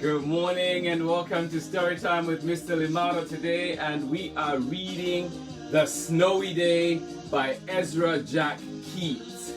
Good morning and welcome to Storytime with Mr. Limaro today, and we are reading The Snowy Day by Ezra Jack Keats.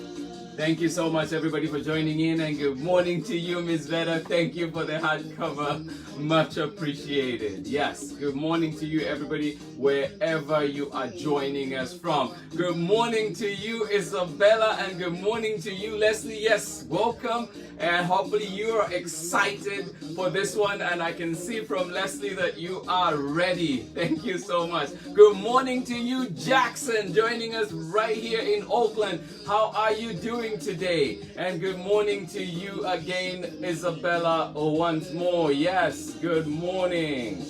Thank you so much everybody for joining in, and good morning to you, Miss Veda. Thank you for the hardcover. Much appreciated. Yes, good morning to you everybody wherever you are joining us from. Good morning to you, Isabella, and good morning to you, Leslie. Yes, welcome, and hopefully you are excited for this one, and I can see from Leslie that you are ready. Thank you so much. Good morning to you, Jackson, joining us right here in Oakland. How are you doing today? And good morning to you again, Isabella, once more. Yes, good morning.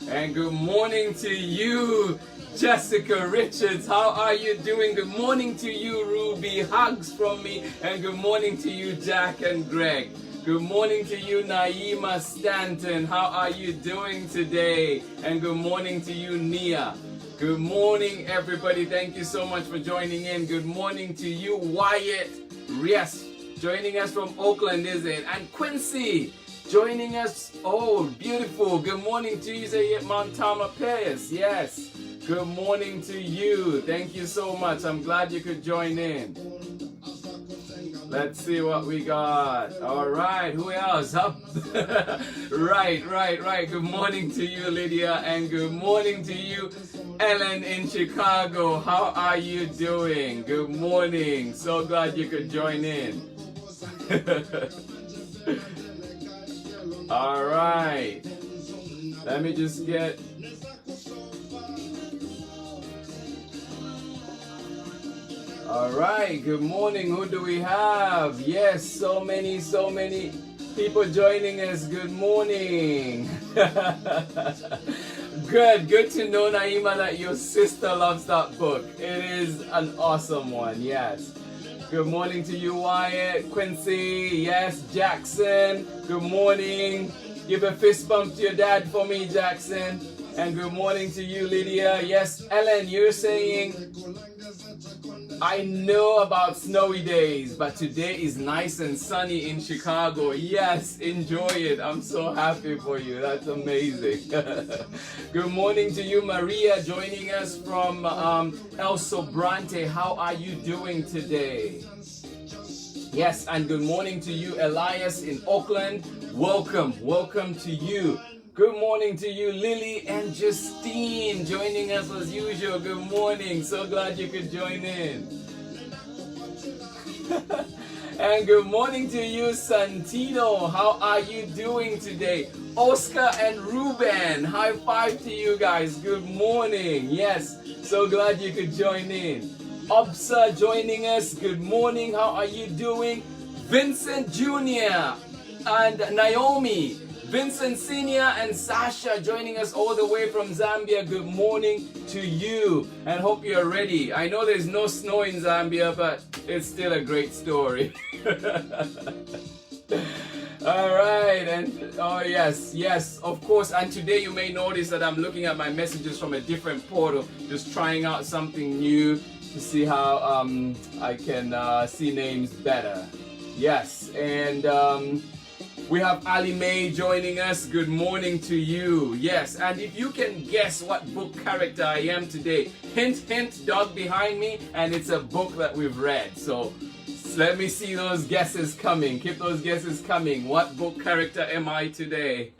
And good morning to you, Jessica Richards. How are you doing? Good morning to you, Ruby. Hugs from me. And good morning to you, Jack and Greg. Good morning to you, Naima Stanton. How are you doing today? And good morning to you, Nia. Good morning, everybody. Thank you so much for joining in. Good morning to you, Wyatt. Yes, joining us from Oakland, is it? And Quincy, joining us. Oh, beautiful. Good morning to you, Zayet Montama Paris. Yes. Good morning to you. Thank you so much. I'm glad you could join in. Let's see what we got. All right, who else? Up? Right. Good morning to you, Lydia, and good morning to you, Ellen in Chicago. How are you doing? Good morning. So glad you could join in. All right. Let me just get... All right, good morning. Who do we have? Yes, so many people joining us. Good morning. Good to know, Naima, that your sister loves that book. It is an awesome one, yes. Good morning to you, Wyatt, Quincy, yes, Jackson. Good morning. Give a fist bump to your dad for me, Jackson. And good morning to you, Lydia. Yes, Ellen, you're saying, I know about snowy days, but today is nice and sunny in Chicago. Yes, enjoy it. I'm so happy for you. That's amazing. Good morning to you, Maria, joining us from El Sobrante. How are you doing today? Yes, and good morning to you, Elias in Oakland. Welcome to you. Good morning to you, Lily and Justine, joining us as usual. Good morning. So glad you could join in. And good morning to you, Santino. How are you doing today? Oscar and Ruben, high five to you guys. Good morning. Yes, so glad you could join in. Obsa joining us. Good morning. How are you doing? Vincent Jr. and Naomi. Vincent Senior and Sasha joining us all the way from Zambia. Good morning to you, and hope you're ready. I know there's no snow in Zambia, but it's still a great story. All right, and oh yes, of course. And today you may notice that I'm looking at my messages from a different portal, just trying out something new to see how I can see names better. Yes, and we have Ali May joining us. Good morning to you. Yes, and if you can guess what book character I am today, hint, dog behind me, and it's a book that we've read. So let me see those guesses coming. Keep those guesses coming. What book character am I today?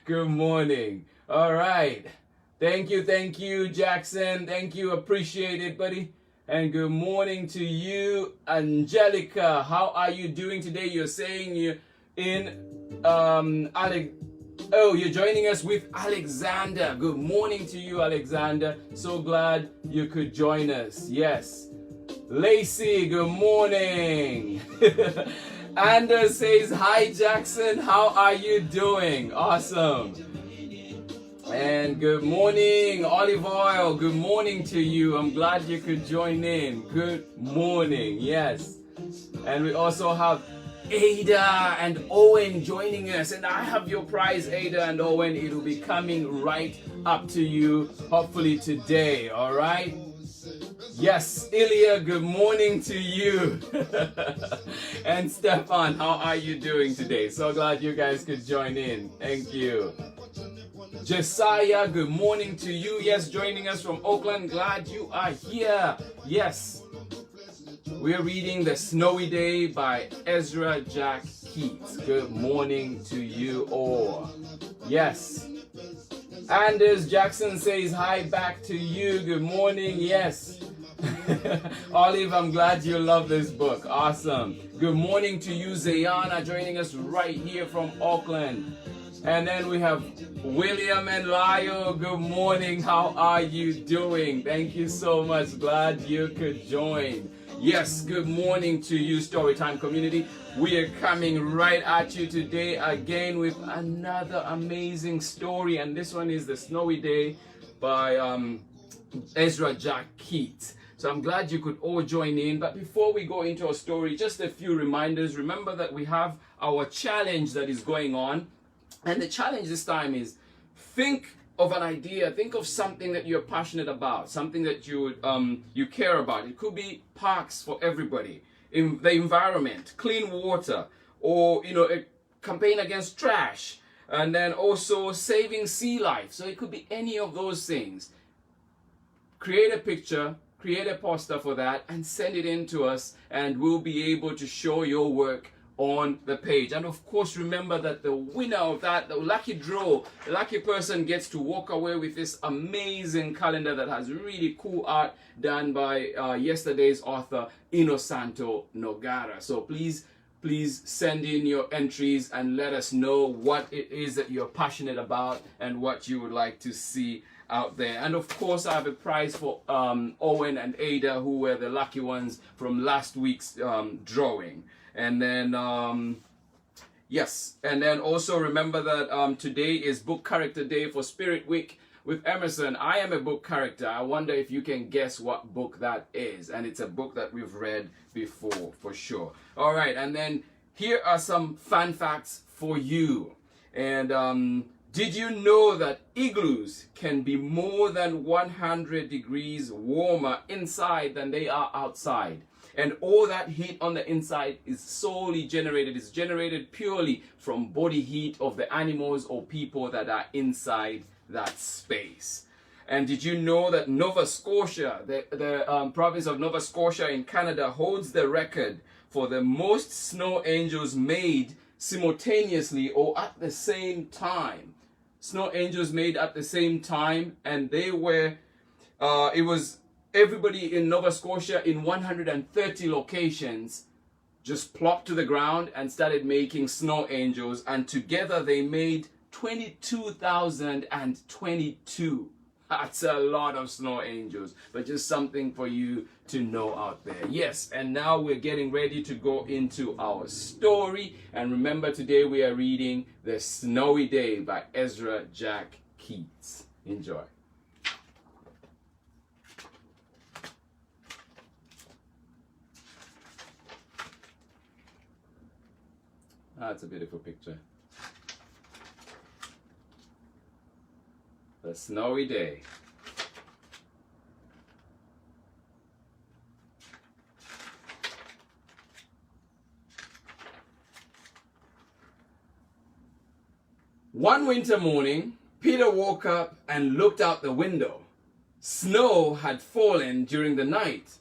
Good morning. All right. Thank you, Jackson. Thank you. Appreciate it, buddy. And good morning to you, Angelica. How are you doing today? You're saying you in you're joining us with Alexander. Good morning to you, Alexander. So glad you could join us. Yes. Lacey, good morning. Anders says, hi Jackson, how are you doing? Awesome. And good morning, Olive Oil. Good morning to you. I'm glad you could join in. Good morning. Yes. And we also have Ada and Owen joining us, and I have your prize, Ada and Owen. It will be coming right up to you, hopefully today, all right? Yes, Ilya, good morning to you. And Stefan, how are you doing today? So glad you guys could join in. Thank you. Josiah, good morning to you. Yes, joining us from Oakland. Glad you are here. Yes, we're reading The Snowy Day by Ezra Jack Keats. Good morning to you all. Yes. Anders Jackson says hi back to you. Good morning. Yes. Olive, I'm glad you love this book. Awesome. Good morning to you, Zayana, joining us right here from Auckland. And then we have William and Lyle. Good morning. How are you doing? Thank you so much. Glad you could join. Yes, good morning to you, Storytime community. We are coming right at you today again with another amazing story. And this one is The Snowy Day by Ezra Jack Keats. So I'm glad you could all join in. But before we go into our story, just a few reminders. Remember that we have our challenge that is going on. And the challenge this time is think of an idea, think of something that you're passionate about, something that you care about. It could be parks for everybody, in the environment, clean water, or a campaign against trash, and then also saving sea life. So it could be any of those things. Create a picture, create a poster for that, and send it in to us, and we'll be able to show your work on the page. And of course, remember that the winner of that, the lucky draw, the lucky person gets to walk away with this amazing calendar that has really cool art done by yesterday's author, Inosanto Nogara. So please send in your entries and let us know what it is that you're passionate about and what you would like to see out there. And of course, I have a prize for Owen and Ada, who were the lucky ones from last week's drawing. And then yes, and then also remember that today is book character day for Spirit Week with Emerson. I am a book character. I wonder if you can guess what book that is, and it's a book that we've read before for sure. All right, and then here are some fun facts for you. And did you know that igloos can be more than 100 degrees warmer inside than they are outside? And all that heat on the inside is solely generated, is generated purely from body heat of the animals or people that are inside that space. And did you know that Nova Scotia, the province of Nova Scotia in Canada, holds the record for the most snow angels made simultaneously or at the same time? Snow angels made at the same time, and they were, it was everybody in Nova Scotia in 130 locations just plopped to the ground and started making snow angels, and together they made 22,022. That's a lot of snow angels, but just something for you to know out there. Yes, and now we're getting ready to go into our story. And remember, today we are reading The Snowy Day by Ezra Jack Keats. Enjoy. That's a beautiful picture. The Snowy Day. One winter morning, Peter woke up and looked out the window. Snow had fallen during the night.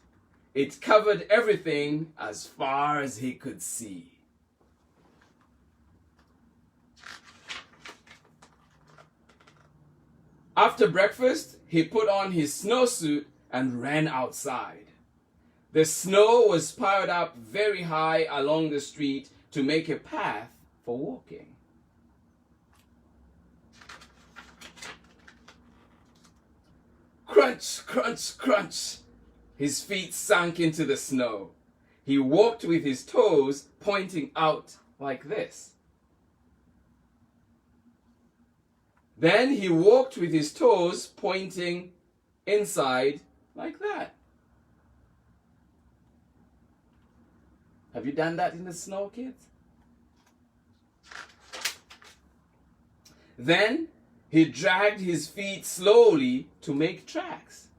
It covered everything as far as he could see. After breakfast, he put on his snowsuit and ran outside. The snow was piled up very high along the street to make a path for walking. Crunch, crunch, crunch. His feet sank into the snow. He walked with his toes pointing out like this. Then he walked with his toes pointing inside like that. Have you done that in the snow, kids? Then he dragged his feet slowly to make tracks.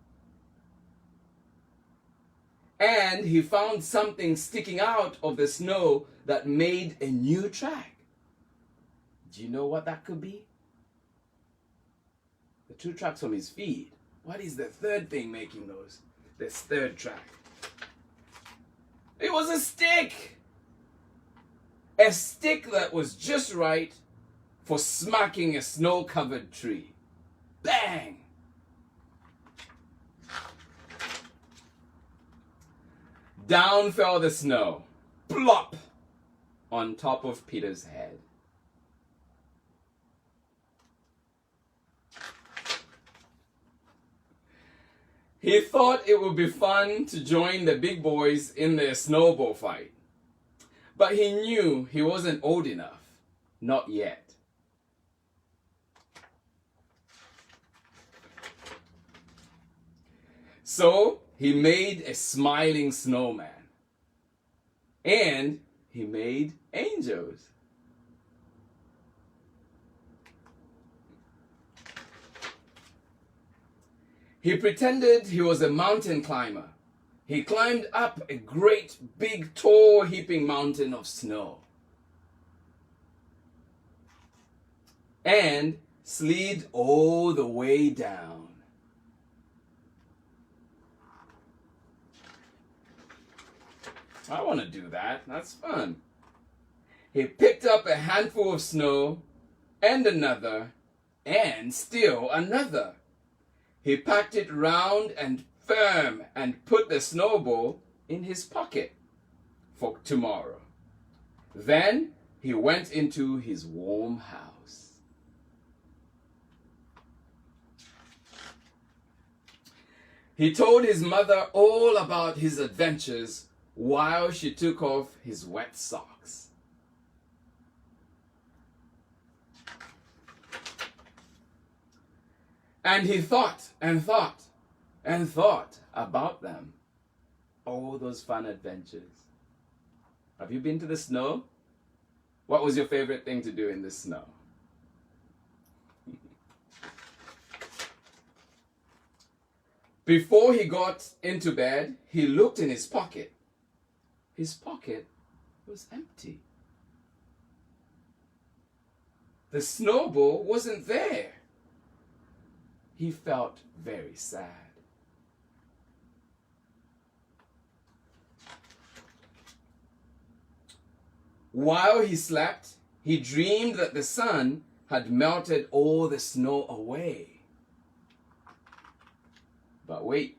And he found something sticking out of the snow that made a new track. Do you know what that could be? The 2 tracks from his feet. What is the third thing making those? This third track. It was a stick. A stick that was just right for smacking a snow-covered tree. Bang! Down fell the snow. Plop! On top of Peter's head. He thought it would be fun to join the big boys in their snowball fight. But he knew he wasn't old enough. Not yet. So he made a smiling snowman. And he made angels. He pretended he was a mountain climber. He climbed up a great, big, tall, heaping mountain of snow. And slid all the way down. I want to do that. That's fun. He picked up a handful of snow, and another, and still another. He packed it round and firm and put the snowball in his pocket for tomorrow. Then he went into his warm house. He told his mother all about his adventures while she took off his wet socks. And he thought and thought and thought about them. All those fun adventures. Have you been to the snow? What was your favorite thing to do in the snow? Before he got into bed, he looked in his pocket. His pocket was empty. The snowball wasn't there. He felt very sad. While he slept, he dreamed that the sun had melted all the snow away. But wait,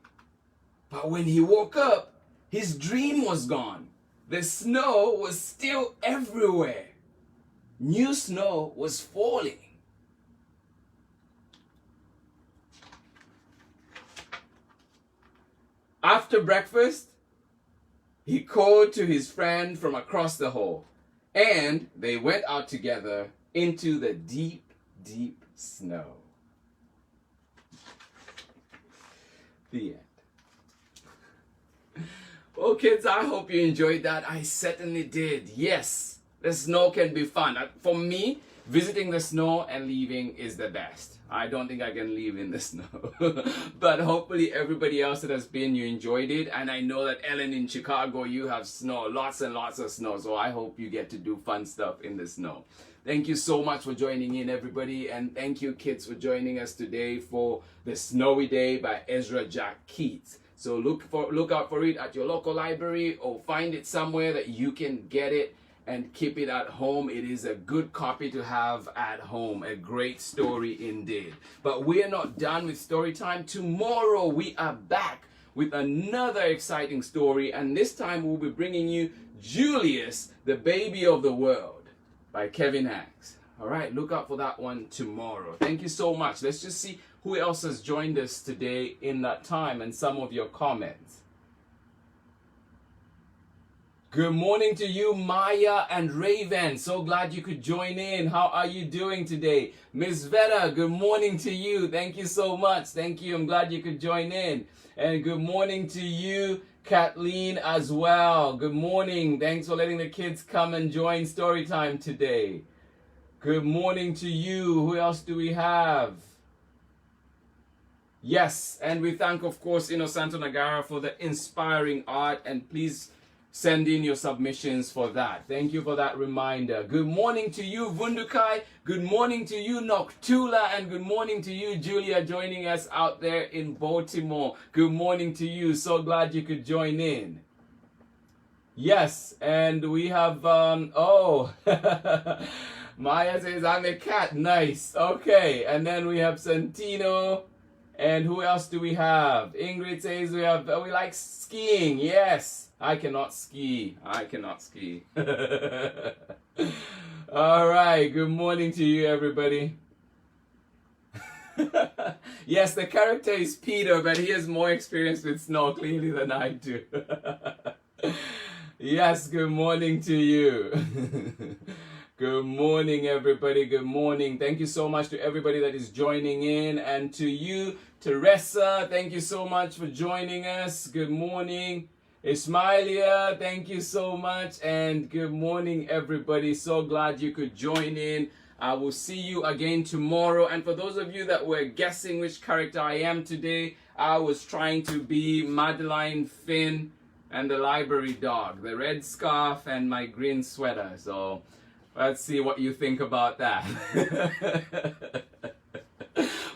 but when he woke up, his dream was gone. The snow was still everywhere. New snow was falling. After breakfast, he called to his friend from across the hall, and they went out together into the deep, deep snow. The end. Well, kids, I hope you enjoyed that. I certainly did. Yes, the snow can be fun. For me, visiting the snow and leaving is the best. I don't think I can leave in the snow. But hopefully everybody else that has been, you enjoyed it. And I know that Ellen in Chicago, you have snow, lots and lots of snow. So I hope you get to do fun stuff in the snow. Thank you so much for joining in, everybody. And thank you, kids, for joining us today for The Snowy Day by Ezra Jack Keats. So look out for it at your local library or find it somewhere that you can get it and keep it at home. It is a good copy to have at home. A great story indeed. But we are not done with story time. Tomorrow we are back with another exciting story, and this time we'll be bringing you Julius, the Baby of the World by Kevin Hanks. All right, look out for that one tomorrow. Thank you so much. Let's just see who else has joined us today in that time and some of your comments. Good morning to you, Maya and Raven. So glad you could join in. How are you doing today? Miss Vera, good morning to you. Thank you so much. Thank you. I'm glad you could join in. And good morning to you, Kathleen, as well. Good morning. Thanks for letting the kids come and join story time today. Good morning to you. Who else do we have? Yes, and we thank, of course, Santo Nagara for the inspiring art, and please send in your submissions for that. Thank you for that reminder. Good morning to you, Vundukai. Good morning to you, Noctula, and good morning to you, Julia, joining us out there in Baltimore. Good morning to you. So glad you could join in. Yes, and we have, Maya says, I'm a cat. Nice. Okay, and then we have Santino. And who else do we have? Ingrid says we like skiing. Yes. I cannot ski. I cannot ski. All right. Good morning to you, everybody. Yes, the character is Peter, but he has more experience with snow clearly than I do. Yes, good morning to you. Good morning, everybody. Good morning. Thank you so much to everybody that is joining in. And to you, Teresa, thank you so much for joining us. Good morning. Ismailia, thank you so much. And good morning, everybody. So glad you could join in. I will see you again tomorrow. And for those of you that were guessing which character I am today, I was trying to be Madeline, Finn, and the library dog. The red scarf and my green sweater. So let's see what you think about that.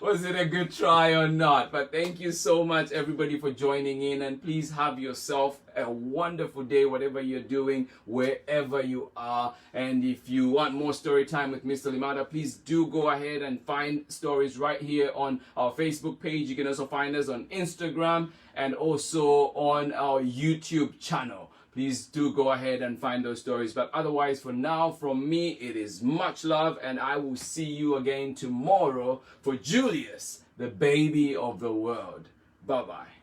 Was it a good try or not? But thank you so much, everybody, for joining in. And please have yourself a wonderful day, whatever you're doing, wherever you are. And if you want more story time with Mr. Limata, please do go ahead and find stories right here on our Facebook page. You can also find us on Instagram and also on our YouTube channel. Please do go ahead and find those stories. But otherwise, for now, from me, it is much love. And I will see you again tomorrow for Julius, the baby of the world. Bye-bye.